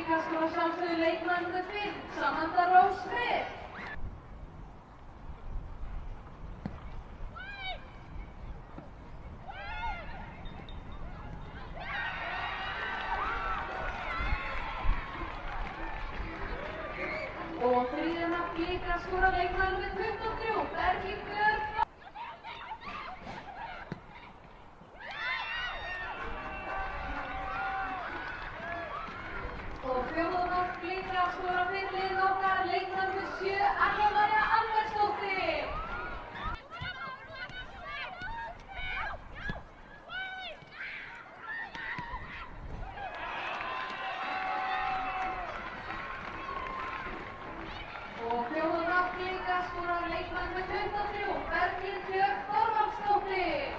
líka skora sjálfsögðu leikmann númer 5, Samantha Rose Smith. Og þriðja mark líka skora leikmann númer 23, Berglín. Og fjórða mark líka skora fyrir liðið okkar, leikmann númer 7, Anja María Albertsdóttir. Og fjórða mark líka skora leikmann númer 23, Berglín Björk Þorvaldsdóttir.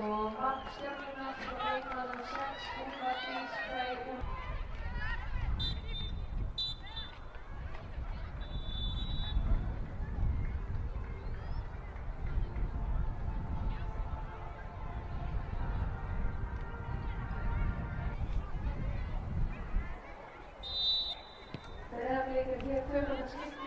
Og mark Stjörnunnar skora leikmann númer 6, Úlfar Dís Frey Úlfar. Breiðablik er hér 2. skipti.